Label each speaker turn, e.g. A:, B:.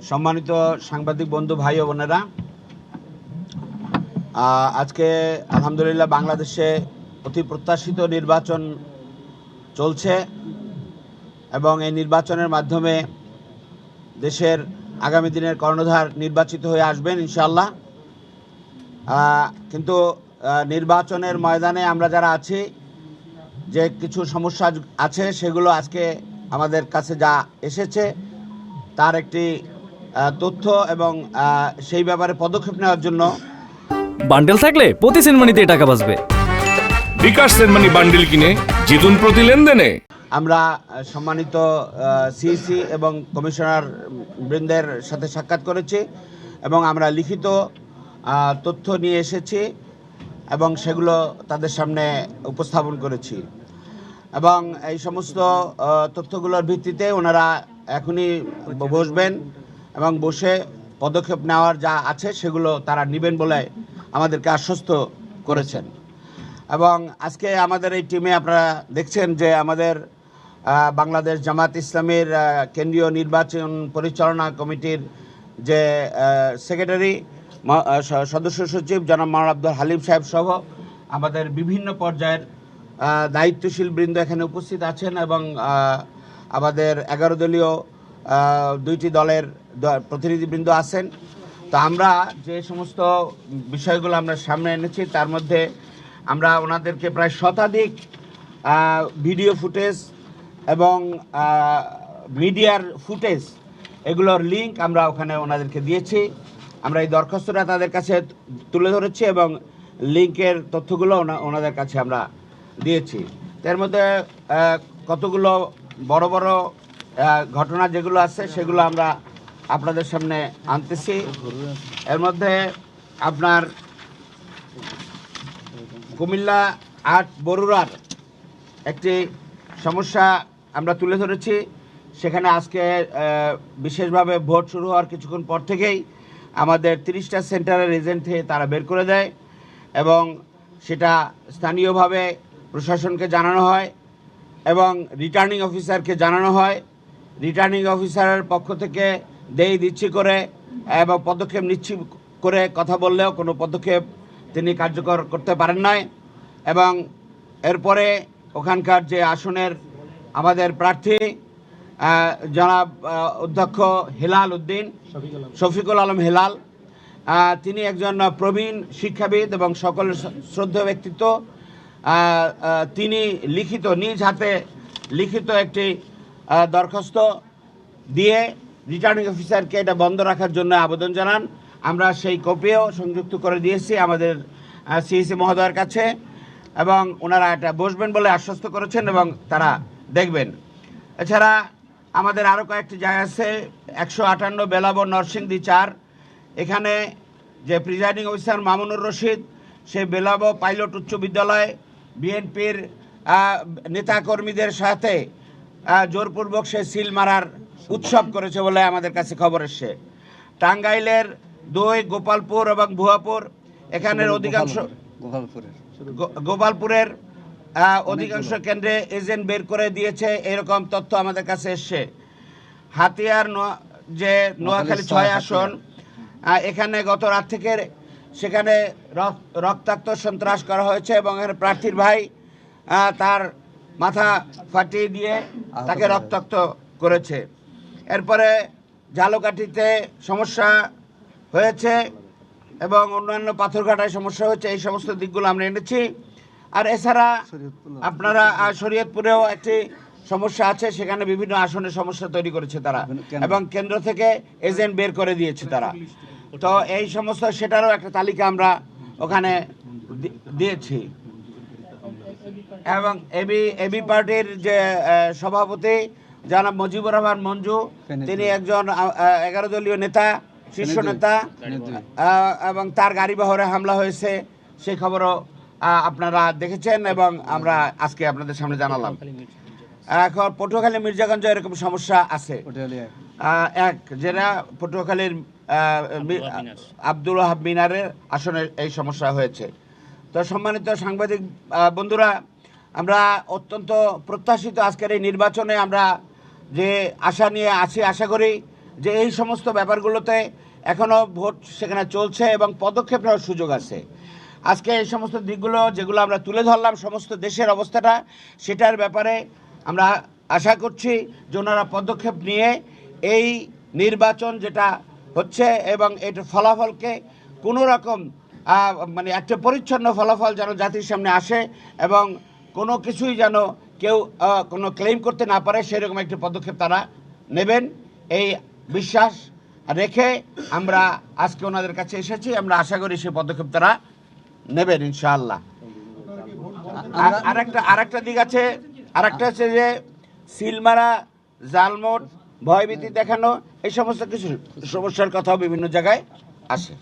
A: সম্মানিত সাংবাদিক বন্ধু ভাই ও বোনেরা, আজকে আলহামদুলিল্লাহ বাংলাদেশে অতি প্রত্যাশিত নির্বাচন চলছে এবং এই নির্বাচনের মাধ্যমে দেশের আগামী দিনের কর্ণধার নির্বাচিত হয়ে আসবেন ইনশাআল্লাহ। কিন্তু নির্বাচনের ময়দানে আমরা যারা আছি, যে কিছু সমস্যা আছে সেগুলো আজকে আমাদের কাছে যা এসেছে তার একটি তথ্য এবং সেই ব্যাপারে পদক্ষেপ নেওয়ার জন্য
B: বান্ডেল থাকলে প্রতি সেনমানিতে টাকা বাঁচবে।
C: বিকাশ সেনমানি বান্ডেল কিনে জিতুন প্রতি লেনদেনে।
A: আমরা সম্মানিত সিইসি এবং কমিশনার বৃন্দের সাথে সাক্ষাৎ করেছি এবং আমরা লিখিত তথ্য নিয়ে এসেছি এবং সেগুলো তাদের সামনে উপস্থাপন করেছি এবং এই সমস্ত তথ্যগুলোর ভিত্তিতে ওনারা এখনই বসবেন এবং বসে পদক্ষেপ নেওয়ার যা আছে সেগুলো তারা নেবেন বলে আমাদেরকে আশ্বস্ত করেছেন। এবং আজকে আমাদের এই টিমে আপনারা দেখছেন যে আমাদের বাংলাদেশ জামাত ইসলামীর কেন্দ্রীয় নির্বাচন পরিচালনা কমিটির যে সেক্রেটারি সদস্য সচিব জনাব মাওলানা আব্দুল হালিম সাহেব সহ আমাদের বিভিন্ন পর্যায়ের দায়িত্বশীল বৃন্দ এখানে উপস্থিত আছেন এবং আমাদের 11 দলীয় দুইটি দলের প্রতিনিধিবৃন্দ আছেন। তো আমরা যে সমস্ত বিষয়গুলো আমরা সামনে এনেছি তার মধ্যে আমরা ওনাদেরকে প্রায় শতাধিক ভিডিও ফুটেজ এবং মিডিয়ার ফুটেজ এগুলোর লিঙ্ক আমরা ওখানে ওনাদেরকে দিয়েছি। আমরা এই দরখাস্তটা তাদের কাছে তুলে ধরেছি এবং লিঙ্কের তথ্যগুলো ওনাদের কাছে আমরা দিয়েছি। এর মধ্যে কতগুলো বড় বড় ঘটনা যেগুলো আছে সেগুলো আমরা আপনাদের সামনে আনতেছি। এর মধ্যে আপনার কুমিল্লা ৮ বরুড়ার একটি সমস্যা আমরা তুলে ধরেছি। সেখানে আজকে বিশেষভাবে ভোট শুরু হওয়ার কিছুক্ষণ পর থেকেই আমাদের 30টা সেন্টারের এজেন্ট থেকে তারা বের করে দেয় এবং সেটা স্থানীয়ভাবে প্রশাসনকে জানানো হয় এবং রিটার্নিং অফিসারকে জানানো হয়। রিটার্নিং অফিসারের পক্ষ থেকে দিচ্ছি করে এবং পদক্ষেপ নিচ্ছি করে কথা বললেও কোনো পদক্ষেপ তিনি কার্যকর করতে পারেন নাই এবং এরপরে ওখানকার যে আসনের আমাদের প্রার্থী জনাব অধ্যক্ষ হেলাল উদ্দিন শফিকুল আলম হেলাল, তিনি একজন প্রবীণ শিক্ষাবিদ এবং সকলের শ্রদ্ধেয় ব্যক্তিত্ব। তিনি নিজ হাতে লিখিত একটি দরখাস্ত দিয়ে রিটার্নিং অফিসারকে এটা বন্ধ রাখার জন্য আবেদন জানান। আমরা সেই কপিও সংযুক্ত করে দিয়েছি আমাদের সিইসি মহোদয়ের কাছে এবং ওনারা এটা বসবেন বলে আশ্বস্ত করেছেন এবং তারা দেখবেন। এছাড়া আমাদের আরও কয়েকটি জায়গা আছে, 158 বেলাবর নরসিংদী 4, এখানে যে প্রিজাইডিং অফিসার মামুনুর রশিদ সেই বেলাবো পাইলট উচ্চ বিদ্যালয় বিএনপির নেতাকর্মীদের সাথে জোরপূর্বক সে সিল মারার উৎসব করেছে বলে আমাদের কাছে খবর এসছে। টাঙ্গাইলের 2 গোপালপুর এবং ভুয়াপুর, এখানের অধিকাংশ গোপালপুরের অধিকাংশ কেন্দ্রে এজেন্ট বের করে দিয়েছে এরকম তথ্য আমাদের কাছে এসছে। হাতিয়ার যে নোয়াখালী 6 আসন, এখানে গত রাত থেকে সেখানে রক্তাক্ত সন্ত্রাস করা হয়েছে এবং এখানে প্রার্থীর ভাই তার মাথা ফাটিয়ে দিয়ে তাকে রক্তাক্ত করেছে। এরপরে ঝালকাঠিতে সমস্যা হয়েছে এবং অন্যান্য পাথরঘাটায় সমস্যা হয়েছে। এই সমস্ত দিকগুলো আমরা এনেছি। আর এছাড়া আপনারা শরীয়তপুরেও একটি সমস্যা আছে, সেখানে বিভিন্ন আসনে সমস্যা তৈরি করেছে তারা এবং কেন্দ্র থেকে এজেন্ট বের করে দিয়েছে তারা। তো এই সমস্ত সেটারও একটা তালিকা আমরা ওখানে দিয়েছি এবং এবি পার্টির যে সভাপতি জনাব মুজিবুর রহমান মঞ্জু, তিনি একজন 11 দলীয় নেতা, শীর্ষ নেতা এবং তার গাড়ি বহরে হামলা হয়েছে সেই খবরও আপনারা দেখেছেন এবং আমরা আজকে আপনাদের সামনে জানালাম। এখন পটুয়াখালী মির্জাগঞ্জে এরকম সমস্যা আছে, যেটা পটুয়াখালীর আব্দুল ওয়াহাব মিনারের আসনে এই সমস্যা হয়েছে। তো সম্মানিত সাংবাদিক বন্ধুরা, আমরা অত্যন্ত প্রত্যাশিত আজকের এই নির্বাচনে আমরা যে আশা নিয়ে আছি, আশা করি যে এই সমস্ত ব্যাপারগুলোতে এখনও ভোট সেখানে চলছে এবং পদক্ষেপ নেওয়ার সুযোগ আছে। আজকে এই সমস্ত দিকগুলো যেগুলো আমরা তুলে ধরলাম সমস্ত দেশের অবস্থাটা, সেটার ব্যাপারে আমরা আশা করছি যে ওনারা পদক্ষেপ নিয়ে এই নির্বাচন যেটা হচ্ছে এবং এটার ফলাফলকে কোনো রকম মানে একটা পরিচ্ছন্ন ফলাফল যেন জাতির সামনে আসে এবং কোনো কিছুই যেন কেউ কোনো ক্লেম করতে না পারে সেরকম একটি পদক্ষেপ তারা নেবেন, এই বিশ্বাস রেখে আমরা আজকে ওনাদের কাছে এসেছি। আমরা আশা করি সেই পদক্ষেপ তারা নেবেন ইনশাআল্লাহ। আরেকটা দিক আছে, আরেকটা হচ্ছে যে সিলমারা, জালমোট, ভয়ভীতি দেখানো, এই সমস্ত কিছু সমস্যার কথাও বিভিন্ন জায়গায় আসে।